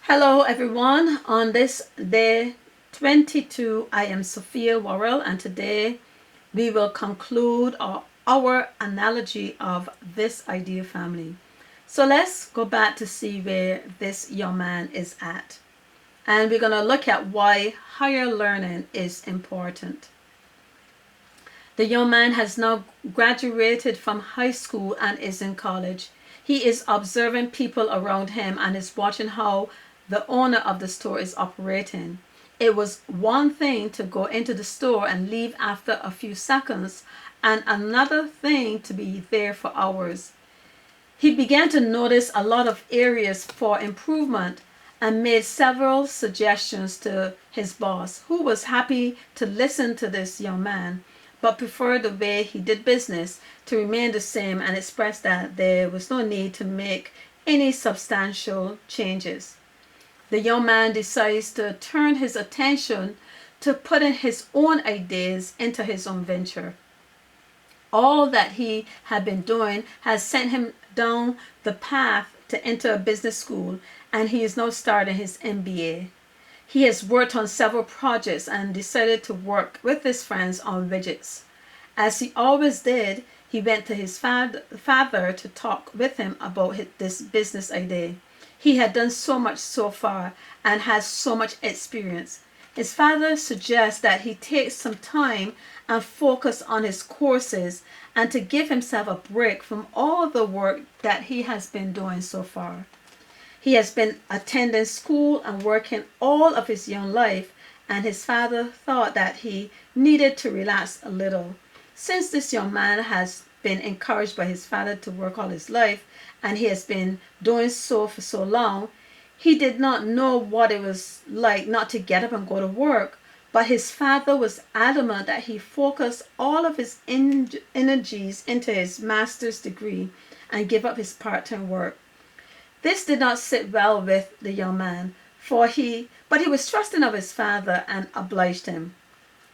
Hello, everyone. On this day 22, I am Sophia Worrell, and today we will conclude our analogy of this ideal family. So let's go back to see where this young man is at. And we're going to look at why higher learning is important. The young man has now graduated from high school and is in college. He is observing people around him and is watching how the owner of the store is operating. It was one thing to go into the store and leave after a few seconds, and another thing to be there for hours. He began to notice a lot of areas for improvement and made several suggestions to his boss, who was happy to listen to this young man, but preferred the way he did business to remain the same and expressed that there was no need to make any substantial changes. The young man decides to turn his attention to putting his own ideas into his own venture. All that he had been doing has sent him down the path to enter a business school, and he is now starting his MBA. He has worked on several projects and decided to work with his friends on widgets. As he always did, he went to his father to talk with him about this business idea. He had done so much so far and has so much experience. His father suggests that he take some time and focus on his courses and to give himself a break from all the work that he has been doing so far. He has been attending school and working all of his young life, and his father thought that he needed to relax a little. Since this young man has been encouraged by his father to work all his life, and he has been doing so for so long, he did not know what it was like not to get up and go to work. But his father was adamant that he focus all of his energies into his master's degree and give up his part-time work. This did not sit well with the young man, but he was trusting of his father and obliged him.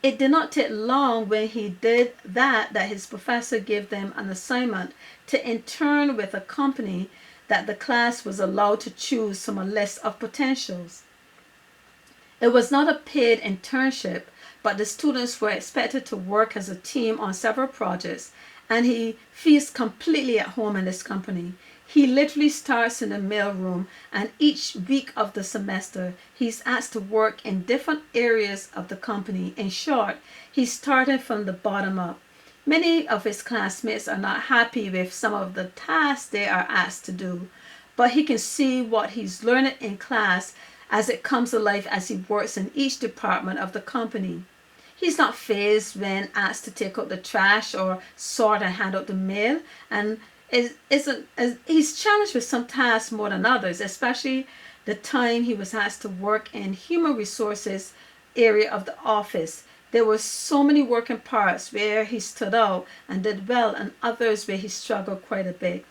It did not take long when he did that his professor gave them an assignment to intern with a company that the class was allowed to choose from a list of potentials. It was not a paid internship, but the students were expected to work as a team on several projects, and he feels completely at home in this company. He literally starts in the mailroom, and each week of the semester, he's asked to work in different areas of the company. In short, he's starting from the bottom up. Many of his classmates are not happy with some of the tasks they are asked to do, but he can see what he's learning in class as it comes to life as he works in each department of the company. He's not fazed when asked to take out the trash or sort and hand out the mail, and he's challenged with some tasks more than others, especially the time he was asked to work in human resources area of the office. There were so many working parts where he stood out and did well, and others where he struggled quite a bit.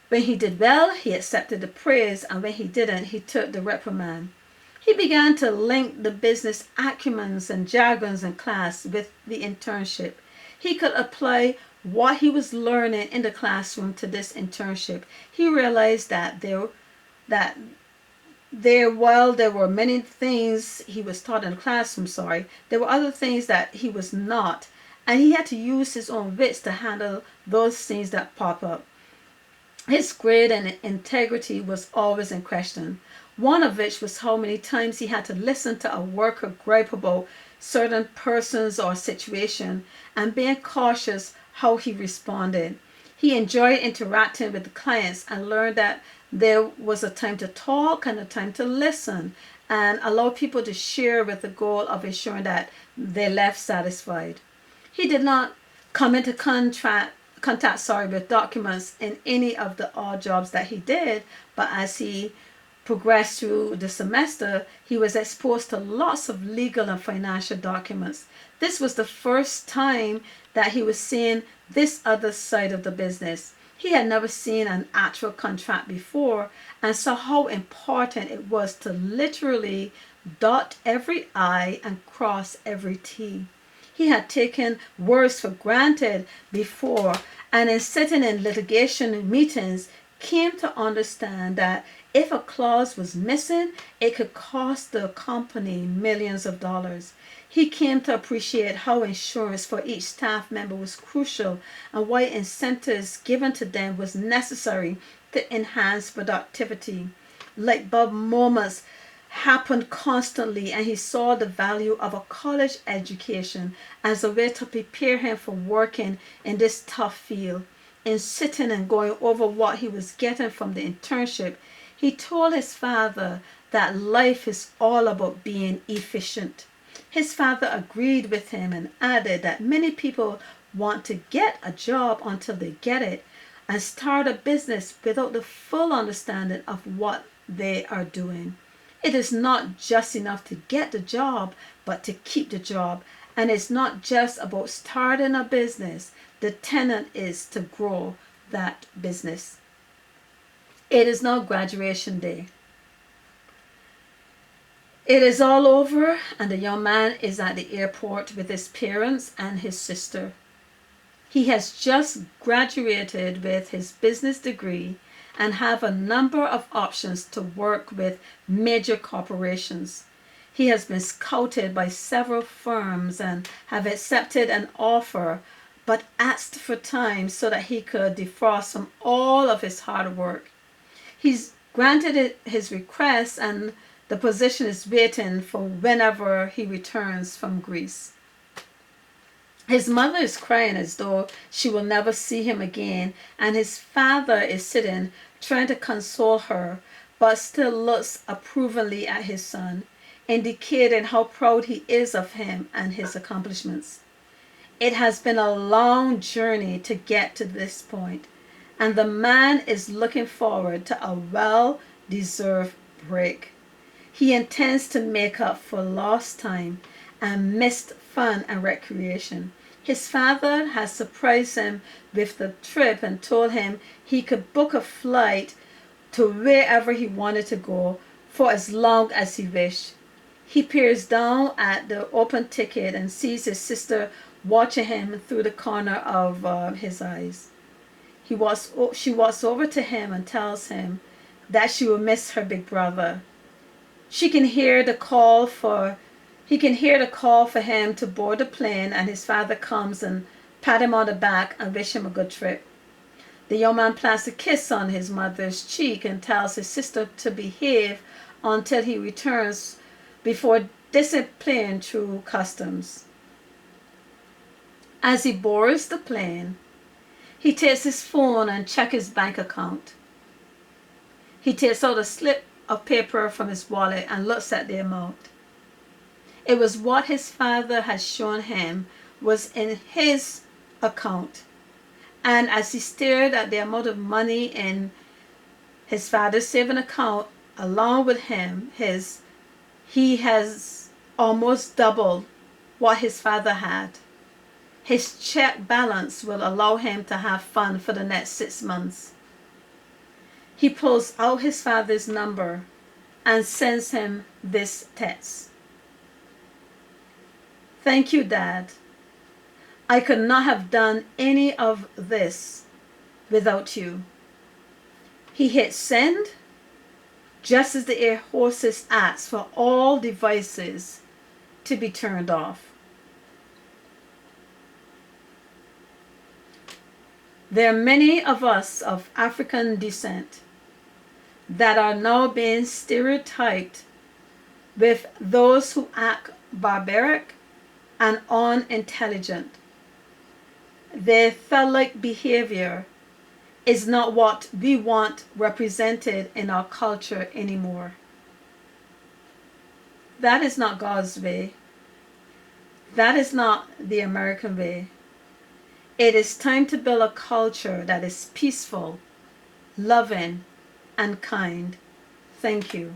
When he did well, he accepted the praise, and when he didn't, he took the reprimand. He began to link the business acumens and jargons in class with the internship. He could apply what he was learning in the classroom to this internship. He realized while there were many things he was taught in the classroom, there were other things that he was not, and he had to use his own wits to handle those things that pop up. His grade and integrity was always in question, one of which was how many times he had to listen to a worker gripe about certain persons or situation and being cautious how he responded. He enjoyed interacting with the clients and learned that there was a time to talk and a time to listen, and allow people to share with the goal of ensuring that they left satisfied. He did not come into contact with documents in any of the odd jobs that he did, but as he progressed through the semester, he was exposed to lots of legal and financial documents. This was the first time that he was seeing this other side of the business. He had never seen an actual contract before and saw how important it was to literally dot every I and cross every T. He had taken words for granted before, and in sitting in litigation meetings, came to understand that If a clause was missing, it could cost the company millions of dollars. He came to appreciate how insurance for each staff member was crucial and why incentives given to them was necessary to enhance productivity. Light bulb moments happened constantly, and he saw the value of a college education as a way to prepare him for working in this tough field. In sitting and going over what he was getting from the internship, he told his father that life is all about being efficient. His father agreed with him and added that many people want to get a job until they get it and start a business without the full understanding of what they are doing. It is not just enough to get the job, but to keep the job. And it's not just about starting a business. The tenet is to grow that business. It is now graduation day. It is all over, and the young man is at the airport with his parents and his sister. He has just graduated with his business degree and have a number of options to work with major corporations. He has been scouted by several firms and have accepted an offer, but asked for time so that he could defrost from all of his hard work. He's granted his request, and the position is waiting for whenever he returns from Greece. His mother is crying as though she will never see him again, and his father is sitting trying to console her, but still looks approvingly at his son, indicating how proud he is of him and his accomplishments. It has been a long journey to get to this point, and the man is looking forward to a well-deserved break. He intends to make up for lost time and missed fun and recreation. His father has surprised him with the trip and told him he could book a flight to wherever he wanted to go for as long as he wished. He peers down at the open ticket and sees his sister watching him through the corner of his eyes. She walks over to him and tells him that she will miss her big brother. He can hear the call for him to board the plane, and his father comes and pat him on the back and wish him a good trip. The young man plants a kiss on his mother's cheek and tells his sister to behave until he returns before disappearing through customs. As he boards the plane, he takes his phone and checks his bank account. He takes out a slip of paper from his wallet and looks at the amount. It was what his father had shown him was in his account. And as he stared at the amount of money in his father's saving account, along with him, he has almost doubled what his father had. His check balance will allow him to have fun for the next 6 months. He pulls out his father's number and sends him this text. Thank you, Dad. I could not have done any of this without you. He hit send just as the air hostess asks for all devices to be turned off. There are many of us of African descent that are now being stereotyped with those who act barbaric and unintelligent. Their thug-like behavior is not what we want represented in our culture anymore. That is not God's way. That is not the American way. It is time to build a culture that is peaceful, loving, and kind. Thank you.